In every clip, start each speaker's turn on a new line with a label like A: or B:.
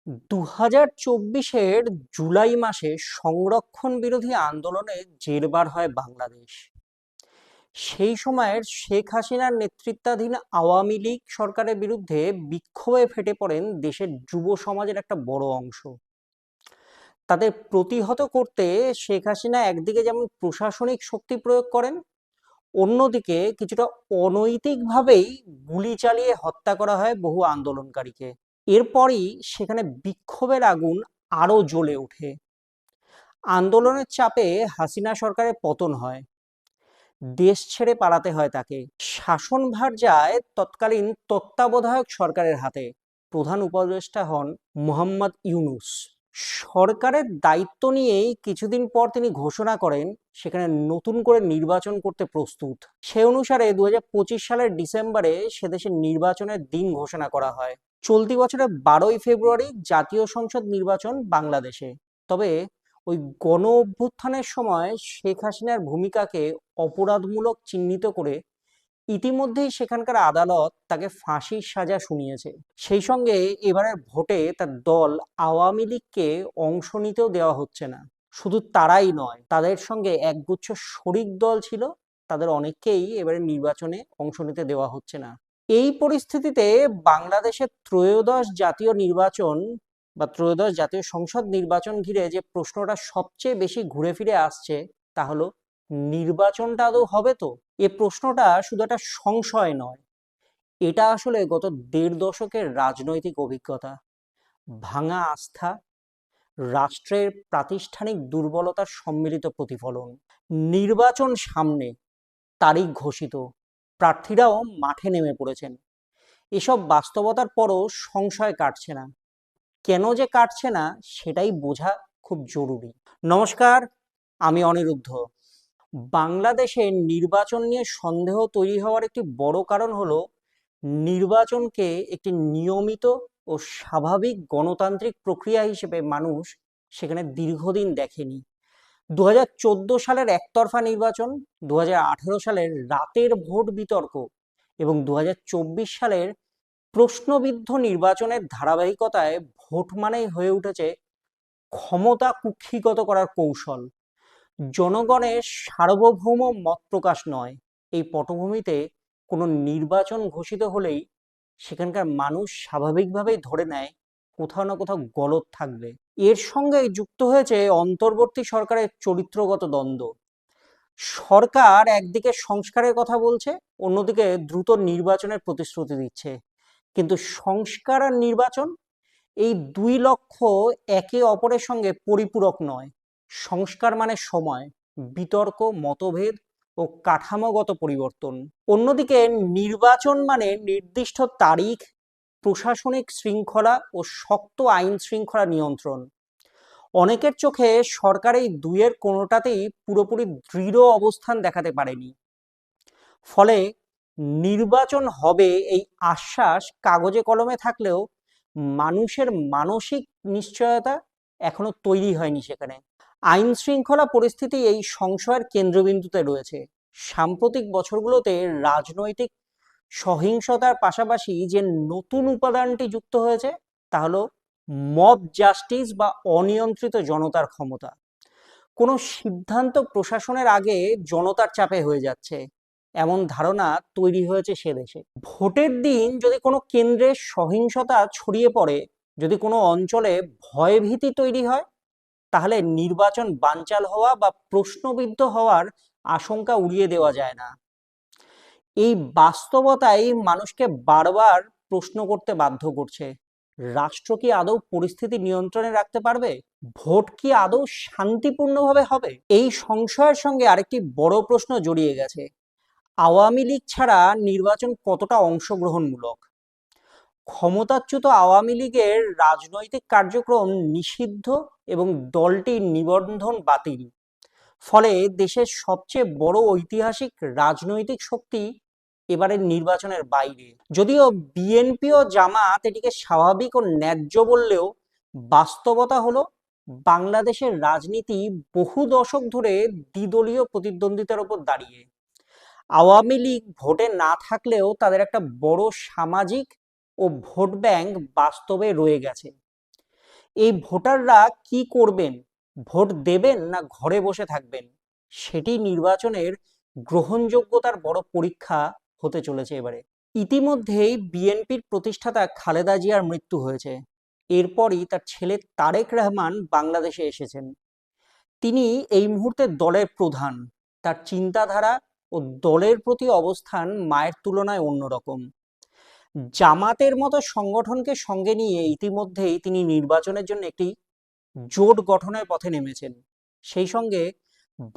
A: 2024-এর জুলাই মাসে সংরক্ষণ বিরোধী আন্দোলনে জেরবার হয় বাংলাদেশ। সেই সময়ের শেখ হাসিনার নেতৃত্বাধীন আওয়ামী লীগ সরকারের বিরুদ্ধে বিক্ষোভে ফেটে পড়েন দেশের যুব সমাজের একটা বড় অংশ। তাদের প্রতিহত করতে শেখ হাসিনা একদিকে যেমন প্রশাসনিক শক্তি প্রয়োগ করেন, অন্যদিকে কিছুটা অনৈতিকভাবেই গুলি চালিয়ে হত্যা করা হয় বহু আন্দোলনকারীকে। এরপরই সেখানে বিক্ষোভের আগুন আরো জ্বলে ওঠে। আন্দোলনের চাপে হাসিনা সরকারের পতন হয়, দেশ ছেড়ে পালাতে হয় তাকে। শাসনভার যায় তৎকালীন তত্ত্বাবধায়ক সরকারের হাতে। প্রধান উপদেষ্টা হন মোহাম্মদ ইউনূস। সরকারের দায়িত্ব নিয়েই কিছুদিন পর তিনি ঘোষণা করেন সেখানে নতুন করে নির্বাচন করতে প্রস্তুত। সে অনুসারে 2025 সালের ডিসেম্বরে সেদেশের নির্বাচনের দিন ঘোষণা করা হয়। চলতি বছরের 12ই ফেব্রুয়ারি জাতীয় সংসদ নির্বাচন বাংলাদেশে। তবে ওই গণ অভ্যুত্থানের সময় শেখ হাসিনার ভূমিকাকে অপরাধমূলক চিহ্নিত করে ইতিমধ্যেই সেখানকার আদালত তাকে ফাঁসির সাজা শুনিয়েছে। সেই সঙ্গে এবারের ভোটে তার দল আওয়ামী লীগকে অংশ নিতেও দেওয়া হচ্ছে না। শুধু তারাই নয়, তাদের সঙ্গে একগুচ্ছ শরিক দল ছিল, তাদের অনেককেই এবারে নির্বাচনে অংশ নিতে দেওয়া হচ্ছে না। এই পরিস্থিতিতে বাংলাদেশের ত্রয়োদশ জাতীয় নির্বাচন বা ত্রয়োদশ জাতীয় সংসদ নির্বাচন ঘিরে যে প্রশ্নটা সবচেয়ে বেশি ঘুরে ফিরে আসছে তা হলো, নির্বাচনটা আদৌ হবে তো? এ প্রশ্নটা শুধু একটা সংশয় নয়, এটা আসলে গত 1.5 দশকের রাজনৈতিক অভিজ্ঞতা, ভাঙা আস্থা, রাষ্ট্রের প্রাতিষ্ঠানিক দুর্বলতার সম্মিলিত প্রতিফলন। নির্বাচন সামনে, তারিখ ঘোষিত, প্রার্থীরাও মাঠে নেমে পড়েছেন। এসব বাস্তবতার পরও সংশয় কাটছে না। কেন যে কাটছে না সেটাই বোঝা খুব জরুরি। নমস্কার, আমি অনিরুদ্ধ। বাংলাদেশে নির্বাচন নিয়ে সন্দেহ তৈরি হওয়ার একটি বড় কারণ হলো নির্বাচনকে একটি নিয়মিত ও স্বাভাবিক গণতান্ত্রিক প্রক্রিয়া হিসেবে মানুষ সেখানে দীর্ঘদিন দেখেনি। 2014 সালের একতরফা নির্বাচন, 2018 সালের রাতের ভোট বিতর্ক এবং 2024 সালের প্রশ্নবিদ্ধ নির্বাচনের ধারাবাহিকতায় ভোট মানেই হয়ে উঠেছে ক্ষমতা কুক্ষিগত করার কৌশল, জনগণের সার্বভৌম মত প্রকাশ নয়। এই পটভূমিতে কোনো নির্বাচন ঘোষিত হলেই সেখানকার মানুষ স্বাভাবিকভাবেই ধরে নেয় কোথাও না কোথাও গলদ থাকবে। এর সঙ্গে যুক্ত হয়েছে অন্তর্বর্তী সরকারের চরিত্রগত দ্বন্দ্ব। সরকার একদিকে সংস্কারের কথা বলছে, অন্যদিকে দ্রুত নির্বাচনের প্রতিশ্রুতি দিচ্ছে, কিন্তু সংস্কার আর নির্বাচন, এই দুই লক্ষ্য একে অপরের সঙ্গে পরিপূরক নয়। সংস্কার মানে সময়, বিতর্ক, মতভেদ ও কাঠামোগত পরিবর্তন। অন্যদিকে নির্বাচন মানে নির্দিষ্ট তারিখ, প্রশাসনিক শৃঙ্খলা ও শক্ত আইন শৃঙ্খলা নিয়ন্ত্রণ। অনেকের চোখে সরকার এই দুইয়ের কোনোটাতেই পুরোপুরি দৃঢ় অবস্থান দেখাতে পারেনি। ফলে নির্বাচন হবে এই আশ্বাস কাগজে কলমে থাকলেও মানুষের মানসিক নিশ্চয়তা এখনো তৈরি হয়নি সেখানে। আইন শৃঙ্খলা পরিস্থিতি এই সংশয়ের কেন্দ্রবিন্দুতে রয়েছে। সাম্প্রতিক বছরগুলোতে রাজনৈতিক সহিংসতার পাশাপাশি যে নতুন উপাদানটি যুক্ত হয়েছে তা হলো মব জাস্টিস বা অনিয়ন্ত্রিত জনতার ক্ষমতা। কোনো সিদ্ধান্ত প্রশাসনের আগে জনতার চাপে হয়ে যাচ্ছে, এমন ধারণা তৈরি হয়েছে সে দেশে। ভোটের দিন যদি কোনো কেন্দ্রে সহিংসতা ছড়িয়ে পড়ে, যদি কোনো অঞ্চলে ভয়ভীতি তৈরি হয়, তাহলে নির্বাচন বানচাল হওয়া বা প্রশ্নবিদ্ধ হওয়ার আশঙ্কা উড়িয়ে দেওয়া যায় না। এই বাস্তবতাই মানুষকে বারবার প্রশ্ন করতে বাধ্য করছে, রাষ্ট্র কি আদৌ পরিস্থিতি নিয়ন্ত্রণে রাখতে পারবে? ভোট কি আদৌ শান্তিপূর্ণভাবে হবে? এই সংশয়ের সঙ্গে আরেকটি বড় প্রশ্ন জড়িয়ে গেছে, আওয়ামী লীগ ছাড়া নির্বাচন কতটা অংশগ্রহণমূলক? ক্ষমতাচ্যুত আওয়ামী লীগের রাজনৈতিক কার্যক্রম নিষিদ্ধ এবং দলটির নিবন্ধন বাতিল। ফলে দেশের সবচেয়ে বড় ঐতিহাসিক রাজনৈতিক শক্তি এবারের নির্বাচনের বাইরে। যদিও বিএনপি ও জামাত এটিকে স্বাভাবিক ও ন্যায্য বললেও বাস্তবতা হলো বাংলাদেশের রাজনীতি বহু দশক ধরে দ্বিদলীয় প্রতিদ্বন্দ্বিতার উপর দাঁড়িয়ে। আওয়ামী লীগ ভোটে না থাকলেও তাদের একটা বড় সামাজিক ও ভোট ব্যাংক বাস্তবে রয়ে গেছে। এই ভোটাররা কি করবেন, ভোট দেবেন না ঘরে বসে থাকবেন, সেটি নির্বাচনের গ্রহণযোগ্যতার বড় পরীক্ষা হতে চলেছে এবারে। ইতিমধ্যেই বিএনপির প্রতিষ্ঠাতা খালেদা জিয়ার মৃত্যু হয়েছে। এরপরই তার ছেলে তারেক রহমান বাংলাদেশে এসেছেন। তিনি এই মুহূর্তে দলের প্রধান। তার চিন্তাধারা ও দলের প্রতি অবস্থান মায়ের তুলনায় অন্যরকম। জামাতের মতো সংগঠনকে সঙ্গে নিয়ে ইতিমধ্যেই তিনি নির্বাচনের জন্য একটি জোট গঠনের পথে নেমেছেন। সেই সঙ্গে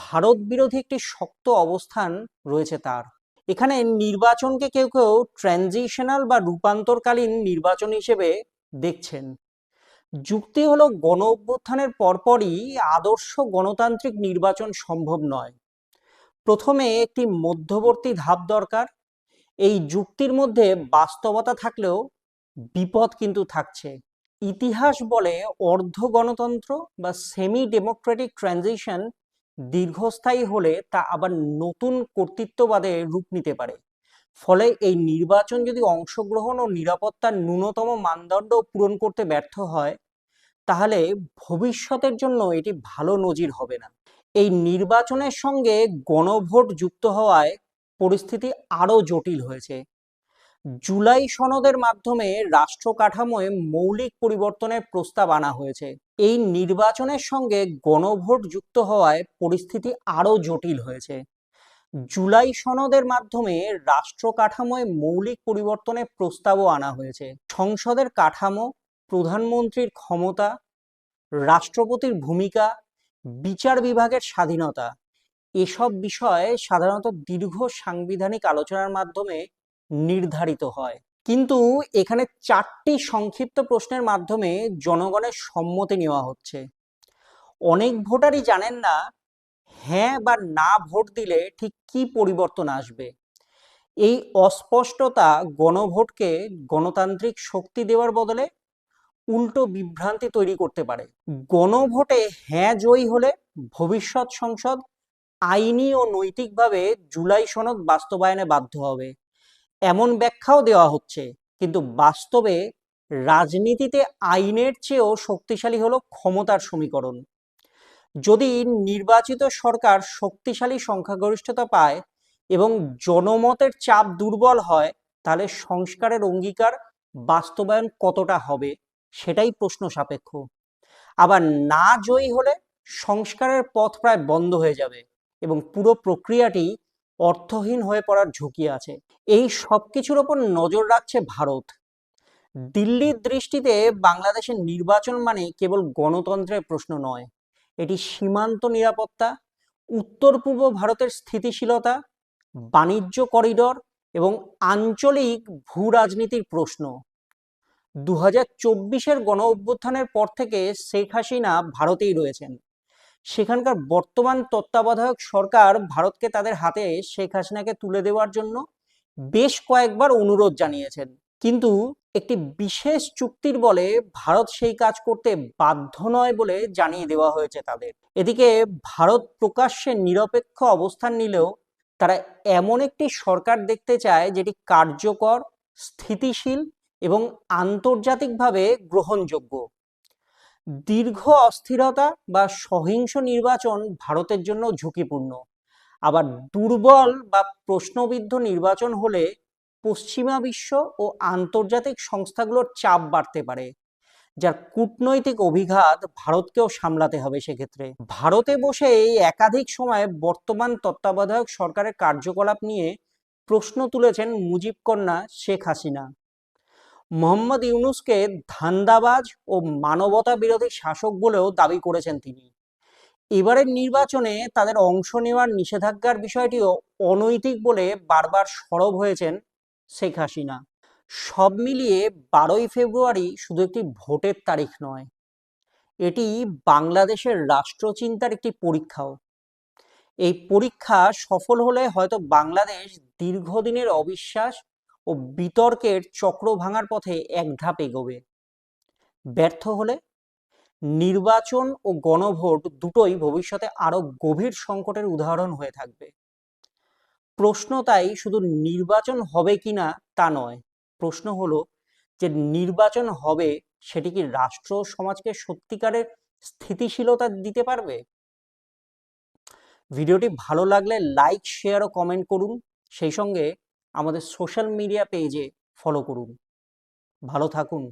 A: ভারত বিরোধী একটি শক্ত অবস্থান রয়েছে তার। এখানে নির্বাচনকে কেউ কেউ ট্রানজিশনাল বা রূপান্তরকালীন নির্বাচন হিসেবে দেখছেন। যুক্তি হলো গণ অভ্যুত্থানের পরপরই আদর্শ গণতান্ত্রিক নির্বাচন সম্ভব নয়। প্রথমে একটি মধ্যবর্তী ধাপ দরকার। এই যুক্তির মধ্যে বাস্তবতা থাকলেও বিপদ কিন্তু থাকছে। ইতিহাস বলে অর্ধ গণতন্ত্র বা সেমি ডেমোক্রেটিক ট্রানজিশন দীর্ঘস্থায়ী হলে তা আবার নতুন কর্তৃত্ববাদে রূপ নিতে পারে। ফলে এই নির্বাচন যদি অংশগ্রহণ ও নিরাপত্তার ন্যূনতম মানদণ্ড পূরণ করতে ব্যর্থ হয়, তাহলে ভবিষ্যতের জন্য এটি ভালো নজির হবে না। এই নির্বাচনের সঙ্গে গণভোট যুক্ত হওয়ায় পরিস্থিতি আরো জটিল হয়েছে। জুলাই সনদের মাধ্যমে রাষ্ট্র কাঠামোয় মৌলিক পরিবর্তনের প্রস্তাব আনা হয়েছে। এই নির্বাচনের সঙ্গে গণভোট যুক্ত হওয়ায় পরিস্থিতি আরো জটিল হয়েছে। জুলাই সনদের মাধ্যমে রাষ্ট্র কাঠামোয় মৌলিক পরিবর্তনের প্রস্তাবও আনা হয়েছে। সংসদের কাঠামো, প্রধানমন্ত্রীর ক্ষমতা, রাষ্ট্রপতির ভূমিকা, বিচার বিভাগের স্বাধীনতা, এসব বিষয়ে সাধারণত দীর্ঘ সাংবিধানিক আলোচনার মাধ্যমে নির্ধারিত হয়। কিন্তু এখানে 4টি সংক্ষিপ্ত প্রশ্নের মাধ্যমে জনগণের সম্মতি নেওয়া হচ্ছে। অনেক ভোটারই জানেন না হ্যাঁ বা না ভোট দিলে ঠিক কি পরিবর্তন আসবে। এই অস্পষ্টতা গণভোটকে গণতান্ত্রিক শক্তি দেওয়ার বদলে উল্টো বিভ্রান্তি তৈরি করতে পারে। গণভোটে হ্যাঁ জয়ী হলে ভবিষ্যৎ সংসদ আইনি ও নৈতিকভাবে জুলাই সনদ বাস্তবায়নে বাধ্য হবে, এমন ব্যাখ্যাও দেওয়া হচ্ছে। কিন্তু বাস্তবে রাজনীতিতে আইনের চেয়েও শক্তিশালী হলো ক্ষমতার সমীকরণ। যদি নির্বাচিত সরকার শক্তিশালী সংখ্যাগরিষ্ঠতা পায় এবং জনমতের চাপ দুর্বল হয়, তাহলে সংস্কারের অঙ্গীকার বাস্তবায়ন কতটা হবে সেটাই প্রশ্ন সাপেক্ষ। আবার না জয়ী হলে সংস্কারের পথ প্রায় বন্ধ হয়ে যাবে এবং পুরো প্রক্রিয়াটি অর্থহীন হয়ে পড়ার ঝুঁকি আছে। এই সব কিছুর ওপর নজর রাখছে ভারত। দিল্লির দৃষ্টিতে বাংলাদেশের নির্বাচন মানে কেবল গণতন্ত্রের প্রশ্ন নয়, এটি সীমান্ত নিরাপত্তা, উত্তর পূর্ব ভারতের স্থিতিশীলতা, বাণিজ্য করিডর এবং আঞ্চলিক ভূ রাজনীতির প্রশ্ন। 2024-এর গণ অভ্যুত্থানের পর থেকে শেখ হাসিনা ভারতেই রয়েছেন। সেখানকার বর্তমান তত্ত্বাবধায়ক সরকার ভারতকে তাদের হাতে শেখ হাসিনাকে তুলে দেওয়ার জন্য বেশ কয়েকবার অনুরোধ জানিয়েছেন, কিন্তু একটি বিশেষ চুক্তির বলে ভারত সেই কাজ করতে বাধ্য নয় বলে জানিয়ে দেওয়া হয়েছে তাদের। এদিকে ভারত প্রকাশ্যে নিরপেক্ষ অবস্থান নিলেও তারা এমন একটি সরকার দেখতে চায় যেটি কার্যকর, স্থিতিশীল এবং আন্তর্জাতিকভাবে গ্রহণযোগ্য। দীর্ঘ অস্থিরতা বা সহিংস নির্বাচন ভারতের জন্য ঝুঁকিপূর্ণ। আবার দুর্বল বা প্রশ্নবিদ্ধ নির্বাচন হলে পশ্চিমা বিশ্ব ও আন্তর্জাতিক সংস্থাগুলোর চাপ বাড়তে পারে, যার কূটনৈতিক অভিঘাত ভারতকেও সামলাতে হবে। সেক্ষেত্রে ভারতে বসে একাধিক সময় বর্তমান তত্ত্বাবধায়ক সরকারের কার্যকলাপ নিয়ে প্রশ্ন তুলেছেন মুজিব কন্যা শেখ হাসিনা। মোহাম্মদ ইউনূসকে ধান্দাবাজ ও মানবতা বিরোধী শাসক বলেও দাবি করেছেন তিনি। এবারের নির্বাচনে তাদের অংশ নেওয়ার নিষেধাজ্ঞার বিষয়টিও অনৈতিক বলে বারবার সরব হয়েছেন শেখ হাসিনা। সব মিলিয়ে 12ই ফেব্রুয়ারি শুধু একটি ভোটের তারিখ নয়, এটি বাংলাদেশের রাষ্ট্রচিন্তার একটি পরীক্ষাও। এই পরীক্ষা সফল হলে হয়তো বাংলাদেশ দীর্ঘদিনের অবিশ্বাস ও বিতর্কের চক্র ভাঙার পথে এক ধাপ এগোবে। ব্যর্থ হলে নির্বাচন ও গণভোট দুটোই ভবিষ্যতে আরো গভীর সংকটের উদাহরণ হয়ে থাকবে। প্রশ্ন তাই শুধু নির্বাচন হবে কিনা তা নয়, প্রশ্ন হলো যে নির্বাচন হবে সেটি কি রাষ্ট্র ও সমাজকে সত্যিকারের স্থিতিশীলতা দিতে পারবে? ভিডিওটি ভালো লাগলে লাইক, শেয়ার ও কমেন্ট করুন। সেই সঙ্গে আমাদের সোশ্যাল মিডিয়া পেজে ফলো করুন। ভালো থাকুন।